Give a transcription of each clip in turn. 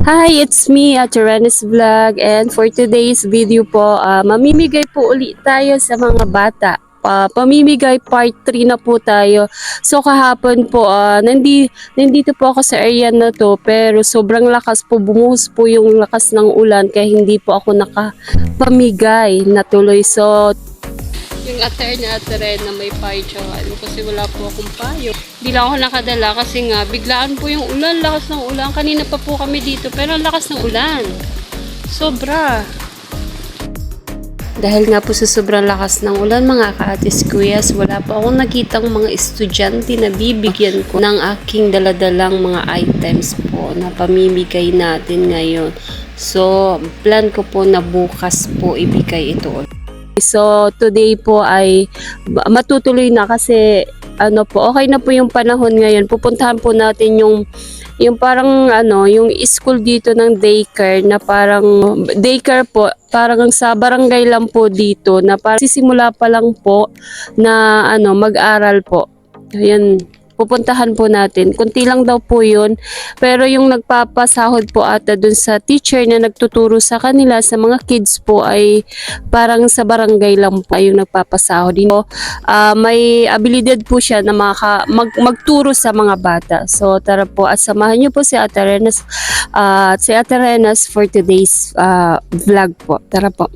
Hi, it's me, Ate Renes Vlog, and for today's video po, mamimigay po ulit tayo sa mga bata. Pamimigay part 3 na po tayo. So kahapon po, nandito po ako sa area na to, pero sobrang lakas po, bumuhos po yung lakas ng ulan, kaya hindi po ako nakapamigay na tuloy. So yung ate na may payo kasi wala po akong payo. Hindi lang ako nakadala kasi nga biglaan po yung ulan, lakas ng ulan. Kanina pa po kami dito pero ang lakas ng ulan. Sobra. Dahil nga po sa sobrang lakas ng ulan mga kaatis kuyas, wala pa akong nakitang mga estudyante na bibigyan ko ng aking daladalang mga items po na pamimigay natin ngayon. So, plan ko po na bukas po ibigay ito. So today po ay matutuloy na kasi okay na po yung panahon ngayon. Pupuntahan po natin yung parang yung school dito ng daycare na parang daycare po, parang sa barangay lang po dito na parang sisimula pa lang po na mag-aral po. Ayan. Pupuntahan po natin. Kunti lang daw po yun. Pero yung nagpapasahod po ata dun sa teacher na nagtuturo sa kanila, sa mga kids po ay parang sa barangay lang po yung nagpapasahod. May abilidad po siya na magturo sa mga bata. So tara po at samahan niyo po si Ate Renas, si Ate Renas for today's vlog po. Tara po.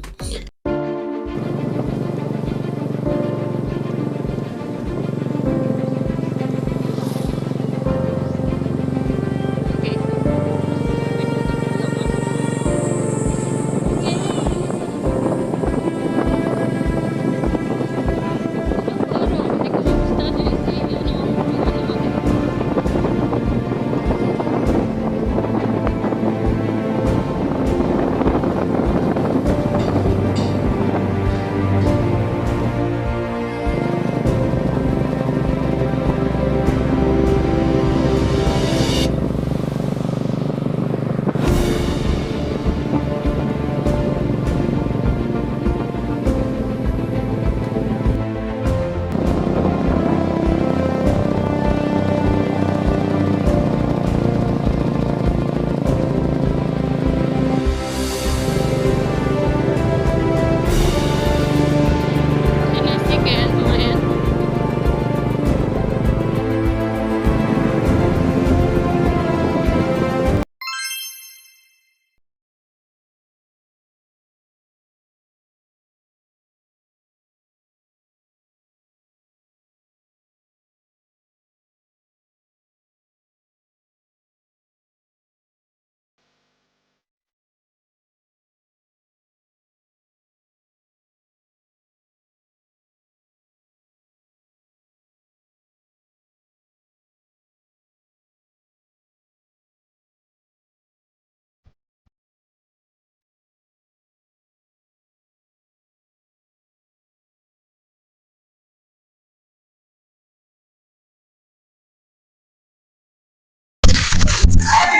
Thank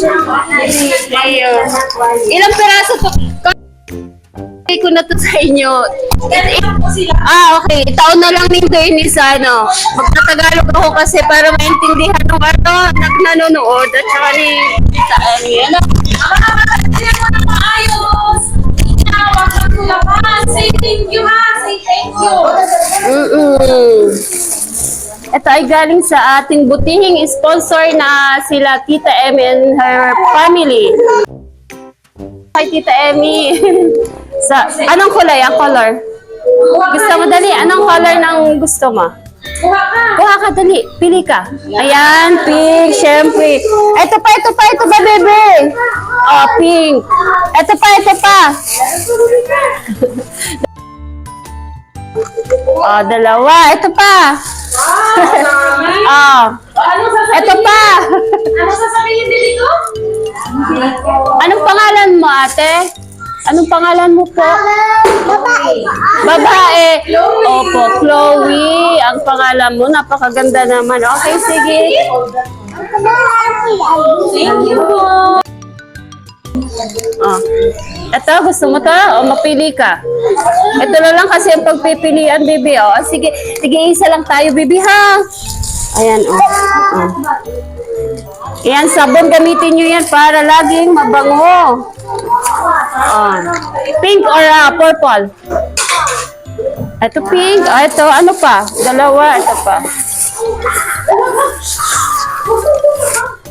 you! Ilang peraso po? Kaya ko na to sa inyo. Okay. Taon na lang nito ini sa Magtatagalog ako kasi para maintindihan ng nanonood at saka ni sa ano. Say thank you, ha! Say thank you! Ito ay galing sa ating butihing sponsor na sila Tita Emmy and her family. Kay Tita Emmy. Anong kulay? Ang color? Gusto mo dali? Anong color ng gusto mo? Kuha ka dali. Pili ka. Ayan, pink. Syempre. Ito pa ba, bebe? Oh, pink. Ito pa. Oh, dalawa. Ito pa. Oh. Ito pa. Ano sasabihin dito? Anong pangalan mo, ate? Anong pangalan mo po? Babae. Babae. Chloe. Opo, Chloe. Ang pangalan mo, napakaganda naman. Okay, sige. Thank you. Oh. Ito, gusto mo to? O, mapili ka. Ito na lang kasi ang pagpipilian, baby. O, sige, sige, isa lang tayo, baby, ha? Ayan, o. Oh. Ayan, sabon, gamitin nyo yan para laging mabango. Oh. Pink or purple? Ito pink. Oh, ito, ano pa? Dalawa, ito pa.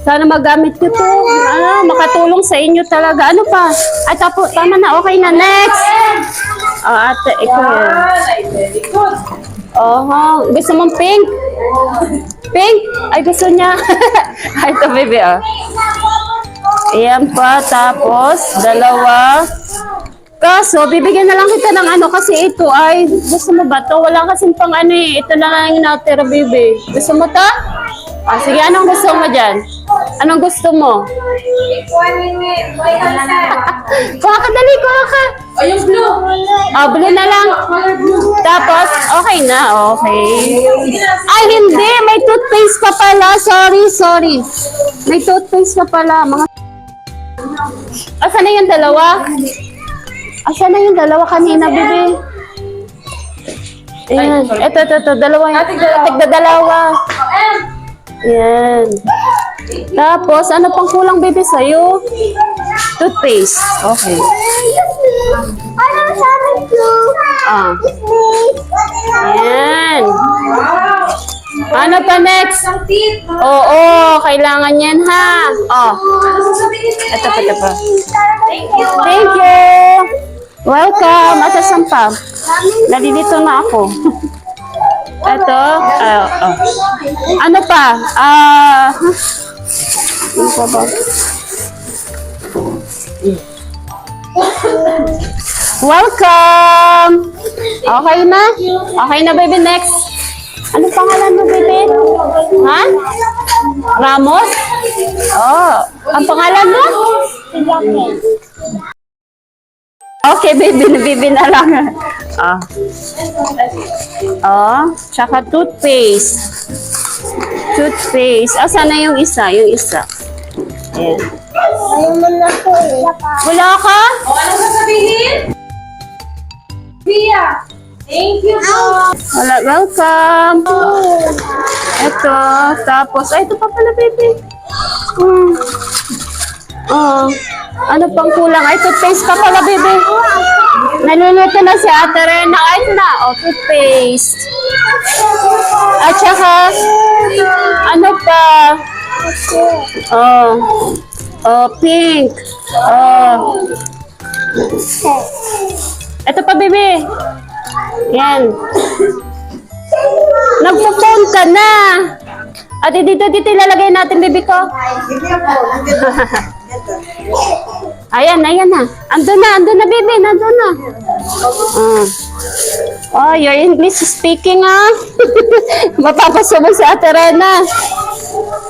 Sana magamit nyo to. Makatulong sa inyo talaga. Ano pa? Ay, tama na. Okay na. Next. Oh, ate, ikaw. Oh, gusto mong pink? Pink? Ay, gusto niya. Ay, ito, baby, oh. Ayan pa. Tapos, dalawa. Kaso, bibigyan na lang kita ng ano kasi ito ay, gusto mo ba to? Wala kasing pang ano eh. Ito na lang yung natira, baby. Gusto mo to? Ah, sige, anong gusto mo dyan? Anong gusto mo? Kuha ka, dali, kuha ka. O, yung blue. Ah, blue na lang. Tapos, okay na, okay. Ay, hindi, may toothpaste pa pala. Sorry. May toothpaste pa pala. Asan na yung dalawa? Asan na yung dalawa kanina, bebe? Ayan. Ito. Dalawa yung tigda-dalawa. Ayan. Tapos, ano pang kulang, bebe, sa'yo? Toothpaste. Okay. Ah. Ayan. Ano pa next? Oo, kailangan yan, ha? Oh. Ito pa. Thank you. Welcome. Asasan pa? Nalilito na ako. Ito. Ano pa? Ano pa ba? Welcome. Okay na? Okay na, baby. Next. Ano pangalan mo, baby? Ha? Ramos? Oh. Ang pangalan mo? Okay, baby na lang. Ah. Oh, tsaka toothpaste. Asan na yung isa? Ayan. Wala ka? O, anong sasabihin? Pia. Thank you po. Wala, welcome. Ito, tapos, ay, ito pa pala, baby. Oh, ano pang kulang? Ay, toothpaste pa pala, baby. Naluluto na si Ate Rena. Ay, ito na. Oh, toothpaste. At saka, ano pa? Pink. Ito pa, baby. Yan. Nagpo-phone ka na. At dito ilalagay natin, baby ko. Ayan na. Andun na, baby. Nandun na. Oh, your English speaking, ah. Mapapasubo si Ate Rena.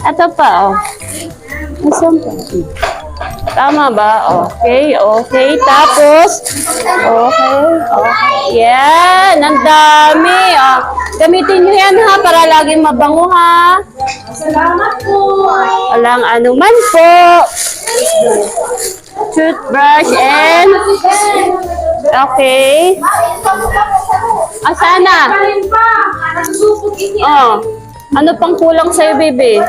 Ito pa, oh. Asan pa? Tama ba? Okay. Tapos, okay. Yan, ang dami. Oh. Gamitin nyo yan, ha, para laging mabango, ha. Salamat po. Walang anuman po. Toothbrush and... Okay. Asana? Karin pa. Nagsusupog ini. Oh. Ano pang kulang sa'yo, baby?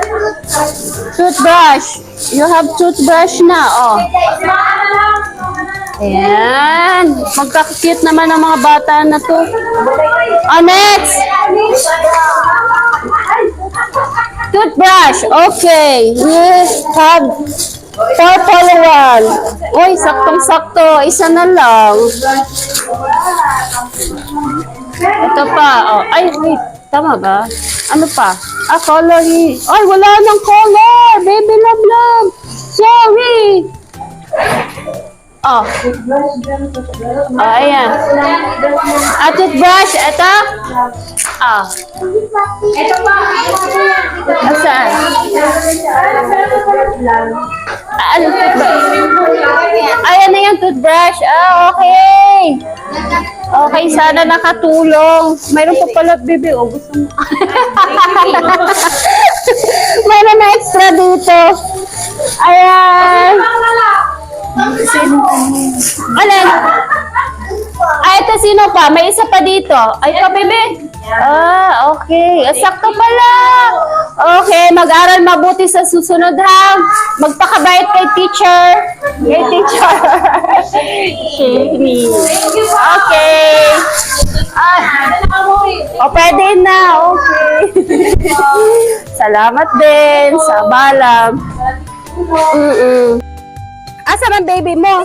Toothbrush. You have toothbrush na, oh. Ayan. Magkakute naman ang mga bata na to. Oh, next! Toothbrush. Okay. We have purple one. Uy, saktong-sakto. Isa na lang. Ito pa. Oh. Ay, wait. Tama ba? Ano pa? Color. Ay, wala nang color. Baby love. Sorry. Oh. Ayan. Toothbrush. Ito? Ito pa. Saan? Ano toothbrush? Ayan na yung toothbrush. Okay. Okay, sana nakatulong. Mayroon pa pala, baby. Oh, gusto mo. Mayroon na extra dito. Ayan. Alin? Ay, ito sino pa? May isa pa dito. Ay, ito, bebe. Ah, okay. Sakto pala. Okay, mag-aral mabuti sa susunod, ha? Magpakabait kay teacher. Kay teacher. Shani. Okay. O, pwede na. Okay. Salamat din sa balam. Asa ang baby mo?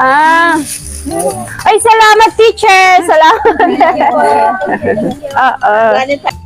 Ah. Ay, salamat teacher. Salamat. Oo.